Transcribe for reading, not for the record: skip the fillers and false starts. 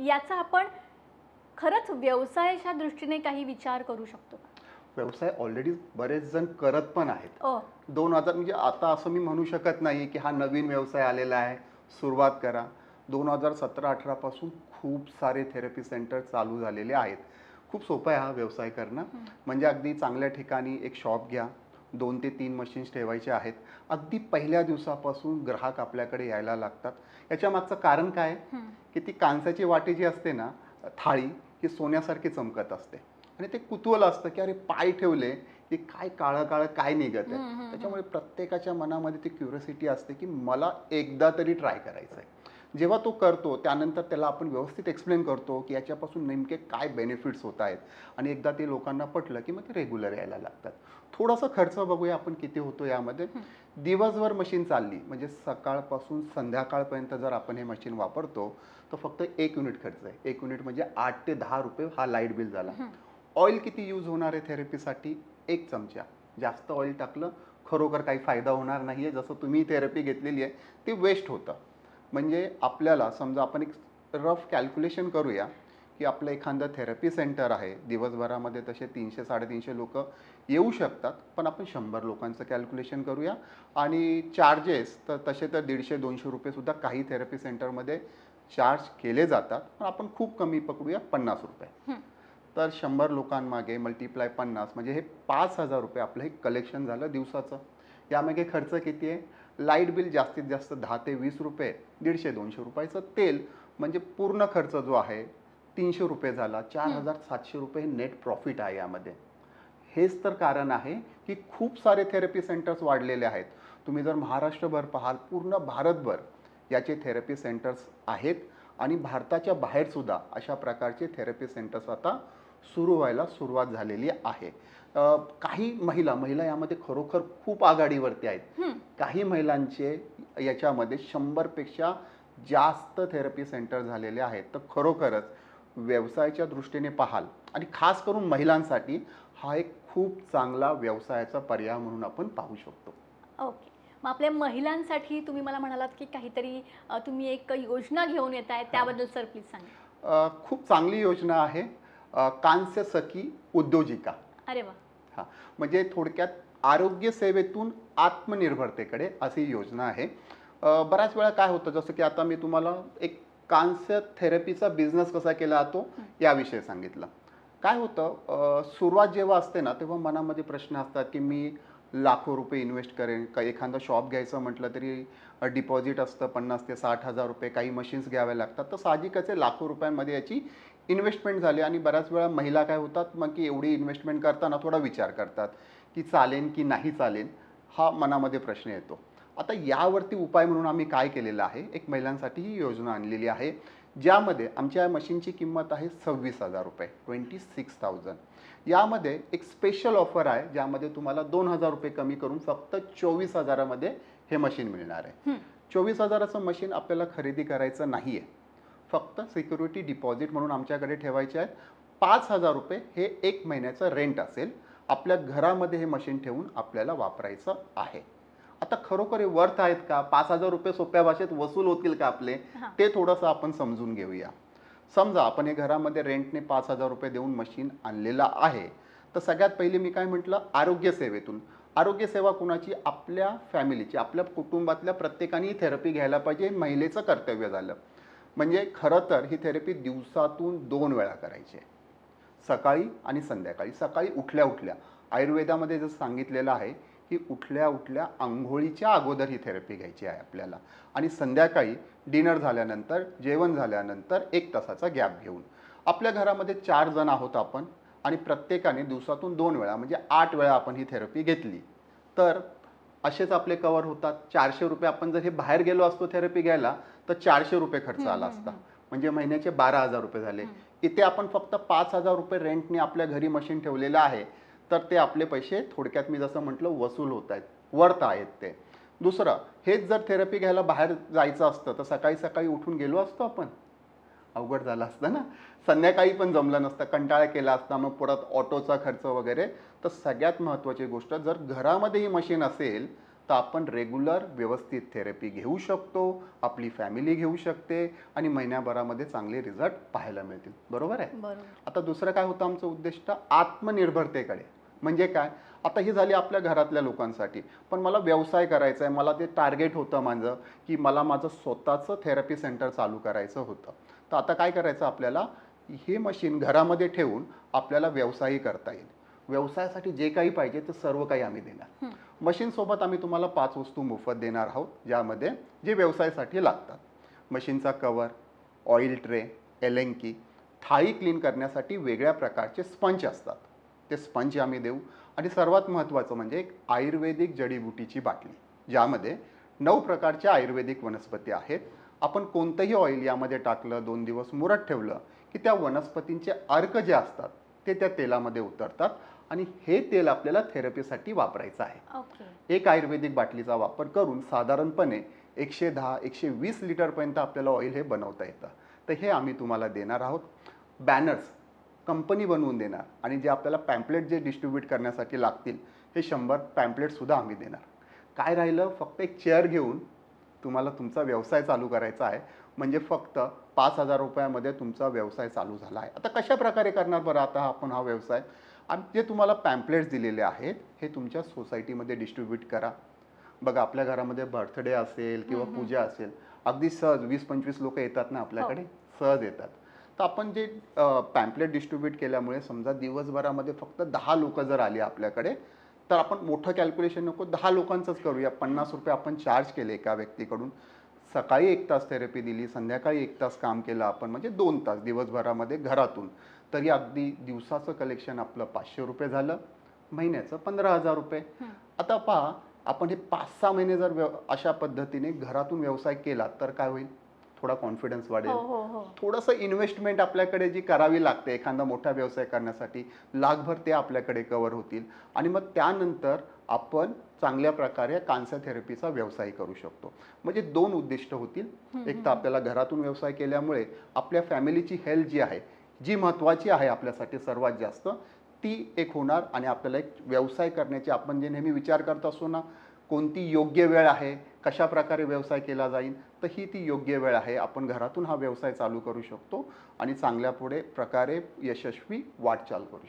याचा आपण खरंच व्यवसायाच्या दृष्टीने काही विचार करू शकतो का? व्यवसाय ऑलरेडी बरेच जण करत पण आहेत. ओ. 2000 म्हणजे आता असं मी म्हणू शकत नाही की हा नवीन व्यवसाय आलेला आहे, सुरुवात करा. 2017-18 पासून खूप सारे थेरपी सेंटर चालू झालेले आहेत. खूप सोपं आहे हा व्यवसाय करणं. म्हणजे अगदी चांगल्या ठिकाणी एक शॉप घ्या, 2 ते 3 मशीन्स ठेवायचे आहेत. अगदी पहिल्या दिवसापासून ग्राहक आपल्याकडे यायला लागतात. याच्या मागचं कारण काय आहे? की ती कांसाची वाटी जी असते ना, थाळी, ही सोन्यासारखी चमकत असते. आणि ते कुतूहल असतं की अरे पाय ठेवले की काय काळं काळं काय निघत आहे. त्याच्यामुळे प्रत्येकाच्या मनामध्ये ती क्युरियोसिटी असते की मला एकदा तरी ट्राय करायचं आहे. जेव्हा तो करतो त्यानंतर त्याला आपण व्यवस्थित एक्सप्लेन करतो की याच्यापासून नेमके काय बेनिफिट्स होत आहेत. आणि एकदा ते लोकांना पटलं की मग ते रेग्युलर यायला लागतात. थोडासा खर्च बघूया आपण किती होतो यामध्ये. दिवसभर मशीन चालली म्हणजे सकाळपासून संध्याकाळपर्यंत जर आपण हे मशीन वापरतो तर फक्त 1 युनिट खर्च आहे. 1 युनिट म्हणजे 8 ते 10 रुपये हा लाईट बिल झाला. ऑइल किती यूज होणार आहे थेरपीसाठी? 1 चमचा. जास्त ऑइल टाकलं खरोखर काही फायदा होणार नाही आहे. जसं तुम्ही थेरपी घेतलेली आहे ते वेस्ट होतं. म्हणजे आपल्याला समजा आपण एक रफ कॅल्क्युलेशन करूया की आपलं एखादं थेरपी सेंटर आहे, दिवसभरामध्ये तसे 300-350 लोक येऊ शकतात. पण आपण 100 लोकांचं कॅल्क्युलेशन करूया. आणि चार्जेस तर तसे तर 150-200 रुपयेसुद्धा काही थेरपी सेंटरमध्ये चार्ज केले जातात. पण आपण खूप कमी पकडूया 50 रुपये. तर 100 लोकांमागे मल्टिप्लाय 50 म्हणजे हे 5,000 रुपये आपलं हे कलेक्शन झालं दिवसाचं. यामागे खर्च किती आहे? लाईट बिल जास्तीत जास्त 10 ते 20 रुपये, 150-200 रुपयाचं तेल, म्हणजे पूर्ण खर्च जो आहे 300 रुपये झाला. 4,700 रुपये नेट प्रॉफिट आहे यामध्ये. हेच तर कारण आहे की खूप सारे थेरपी सेंटर्स वाढलेले आहेत. तुम्ही जर महाराष्ट्रभर पाहाल, पूर्ण भारतभर याचे थेरपी सेंटर्स आहेत. आणि भारताच्या बाहेरसुद्धा अशा प्रकारचे थेरपी सेंटर्स आता सुरू व्हायला सुरुवात झालेली आहे. काही महिला यामध्ये खरोखर खूप आघाडीवरती आहेत. काही महिलांचे याच्यामध्ये 100पेक्षा जास्त थेरपी सेंटर झालेले आहेत. तर खरोखरच व्यवसायाच्या दृष्टीने पाहाल आणि खास करून महिलांसाठी हा एक खूप चांगला व्यवसायाचा पर्याय म्हणून आपण पाहू शकतो. ओके. मग आपल्या महिलांसाठी तुम्ही मला म्हणालात की काहीतरी तुम्ही एक योजना घेऊन येताय, त्याबद्दल सर प्लीज सांगा. खूप चांगली योजना आहे. कांस्य सखी उद्योजिका. अरे वा. हां, म्हणजे थोडक्यात आरोग्य सेवेतून आत्मनिर्भरतेकडे अशी योजना आहे. बऱ्याच वेळा काय होतं, जसं की आता मी तुम्हाला एक कांस्य थेरपीचा बिझनेस कसा केला जातो याविषयी सांगितलं. काय होतं, सुरुवात जेव्हा असते ना तेव्हा मनामध्ये प्रश्न असतात की मी लाखो रुपये इन्व्हेस्ट करेन का. एखादा शॉप घ्यायचं म्हटलं तरी डिपॉझिट असतं 50,000 ते 60,000 रुपये. काही मशीन्स घ्याव्या लागतात. तर साहजिकच आहे लाखो रुपयांमध्ये याची इन्व्हेस्टमेंट झाली. आणि बऱ्याच वेळा महिला काय होतात मग की एवढी इन्व्हेस्टमेंट करताना थोडा विचार करतात की चालेल की नाही चालेल, हा मनामध्ये प्रश्न येतो. आता यावरती उपाय म्हणून आम्ही काय केलेलं आहे, एक महिलांसाठी ही योजना आणलेली आहे. ज्यामध्ये आमच्या मशीनची किंमत आहे 26,000 रुपये, 26,000. यामध्ये एक स्पेशल ऑफर आहे ज्यामध्ये तुम्हाला 2,000 रुपये कमी करून फक्त 24,000मध्ये हे मशीन मिळणार आहे. 24,000चं मशीन आपल्याला खरेदी करायचं नाही आहे. फक्त सिक्युरिटी डिपॉझिट म्हणून आमच्याकडे ठेवायचे आहेत. 5,000 रुपये हे 1 महिन्याचं रेंट असेल. आपल्या घरामध्ये हे मशीन ठेवून आपल्याला वापरायचं आहे. आता खरोखर हे वर्थ आहेत का? 5,000 रुपये सोप्या भाषेत वसूल होतील का आपले? ते थोडंसं आपण समजून घेऊया. समजा आपण हे घरामध्ये रेंटने 5,000 रुपये देऊन मशीन आणलेलं आहे. तर सगळ्यात पहिले मी काय म्हटलं, आरोग्य सेवेतून. आरोग्य सेवा कुणाची? आपल्या फॅमिलीची, आपल्या कुटुंबातल्या प्रत्येकाने थेरपी घ्यायला पाहिजे. हे महिलेचं कर्तव्य झालं. म्हणजे खरं तर ही थेरपी दिवसातून 2 वेळा करायची आहे, सकाळी आणि संध्याकाळी. सकाळी उठल्या उठल्या, आयुर्वेदामध्ये जसं सांगितलेलं आहे की उठल्या उठल्या आंघोळीच्या अगोदर ही थेरपी घ्यायची आहे आपल्याला. आणि संध्याकाळी डिनर झाल्यानंतर, जेवण झाल्यानंतर 1 तासाचा गॅप घेऊन. आपल्या घरामध्ये 4 जण आहोत आपण आणि प्रत्येकाने दिवसातून 2 वेळा म्हणजे 8 वेळा आपण ही थेरपी घेतली तर असेच आपले कवर होतात. 400 रुपये. आपण जर हे बाहेर गेलो असतो थेरपी घ्यायला तर 400 रुपये खर्च आला असता. म्हणजे महिन्याचे 12,000 रुपये झाले. इथे आपण फक्त 5,000 रुपये रेंटने आपल्या घरी मशीन ठेवलेलं आहे. तर ते आपले पैसे थोडक्यात मी जसं म्हटलं वसूल होत आहेत, वर्थ आहेत ते. दुसरं, हेच जर थेरपी घ्यायला बाहेर जायचं असतं तर सकाळी सकाळी उठून गेलो असतो आपण, अवघड झालं असतं ना. संध्याकाळी पण जमलं नसतं, कंटाळा केला असता, मग परत ऑटोचा खर्च वगैरे. तर सगळ्यात महत्त्वाची गोष्ट, जर घरामध्ये ही मशीन असेल तर आपण रेग्युलर व्यवस्थित थेरपी घेऊ शकतो, आपली फॅमिली घेऊ शकते आणि महिन्याभरामध्ये चांगले रिझल्ट पाहायला मिळतील. बरोबर आहे. बरोबर. आता दुसरं काय होतं आमचं उद्दिष्ट, आत्मनिर्भरतेकडे. म्हणजे काय, आता ही झाली आपल्या घरातल्या लोकांसाठी, पण मला व्यवसाय करायचा आहे, मला ते टार्गेट होतं माझं की मला माझं स्वतःचं थेरपी सेंटर चालू करायचं होतं. तर आता काय करायचं आपल्याला, हे मशीन घरामध्ये ठेवून आपल्याला व्यवसायही करता येईल. व्यवसायासाठी जे काही पाहिजे ते सर्व काही आम्ही देणार. मशीनसोबत आम्ही तुम्हाला 5 वस्तू मोफत देणार आहोत, ज्यामध्ये जे व्यवसायासाठी लागतात. मशीनचा कवर, ऑइल ट्रे, एलेंकी, थाळी क्लीन करण्यासाठी वेगळ्या प्रकारचे स्पंज असतात, ते स्पंज आम्ही देऊ. आणि सर्वात महत्त्वाचं म्हणजे एक आयुर्वेदिक जडीबुटीची बाटली, ज्यामध्ये 9 प्रकारच्या आयुर्वेदिक वनस्पती आहेत. आपण कोणतंही ऑइल यामध्ये टाकलं, 2 दिवस मुरत ठेवलं की त्या वनस्पतींचे अर्क जे असतात ते त्या तेलामध्ये उतरतात आणि हे तेल आपल्याला थेरपीसाठी वापरायचं आहे. ओके. एक आयुर्वेदिक बाटलीचा वापर करून साधारणपणे 110-120 लिटरपर्यंत आपल्याला ऑइल हे बनवता येतं. तर हे आम्ही तुम्हाला देणार आहोत. बॅनर्स कंपनी बनवून देणार आणि जे आपल्याला पॅम्पलेट जे डिस्ट्रीब्यूट करण्यासाठी लागतील हे 100 पॅम्पलेटसुद्धा आम्ही देणार. काय राहिलं, फक्त एक चेअर घेऊन तुम्हाला तुमचा व्यवसाय चालू करायचा आहे. म्हणजे फक्त 5,000 रुपयामध्ये तुमचा व्यवसाय चालू झाला आहे. आता कशा प्रकारे करणार बरं आता आपण हा व्यवसाय? जे तुम्हाला पॅम्पलेट्स दिलेले आहेत हे तुमच्या सोसायटीमध्ये डिस्ट्रीब्यूट करा. बघा, आपल्या घरामध्ये बर्थडे असेल किंवा पूजा असेल, अगदी सहज 20-25 लोक येतात ना आपल्याकडे, सहज येतात. तर आपण जे पॅम्पलेट डिस्ट्रीब्यूट केल्यामुळे समजा दिवसभरामध्ये फक्त 10 लोक जर आली आपल्याकडे, तर आपण मोठं कॅल्क्युलेशन नको, 10 लोकांचंच करूया. 50 रुपये आपण चार्ज केले एका व्यक्तीकडून. सकाळी 1 तास थेरपी दिली, संध्याकाळी 1 तास काम केलं आपण, म्हणजे 2 तास दिवसभरामध्ये घरातून. तरी अगदी दिवसाचं कलेक्शन आपलं 500 रुपये झालं, महिन्याचं 15,000 रुपये. आता पहा, आपण हे 5-6 महिने जर अशा पद्धतीने घरातून व्यवसाय केला तर काय होईल, थोडा कॉन्फिडन्स हो वाढेल. हो हो. थोडंसं इन्व्हेस्टमेंट आपल्याकडे जी करावी लागते एखादा मोठा व्यवसाय करण्यासाठी, लाखभर ते आपल्याकडे कव्हर होतील आणि मग त्यानंतर आपण चांगल्या प्रकारे कॅन्सर थेरपीचा व्यवसाय करू शकतो. म्हणजे 2 उद्दिष्ट होतील. एक तर आपल्याला घरातून व्यवसाय केल्यामुळे आपल्या फॅमिलीची हेल्थ जी आहे, जी महत्त्वाची आहे आपल्यासाठी सर्वात जास्त, ती एक होणार आणि आपल्याला एक व्यवसाय करण्याची, आपण जे नेहमी विचार करत असतो ना, कोणती योग्य वेळ आहे, कशा प्रकारे व्यवसाय केला जाईल, तर ही ती योग्य वेळ आहे. आपण घरातून हा व्यवसाय चालू करू शकतो आणि चांगल्या पुढे प्रकारे यशस्वी वाटचाल करू शकतो.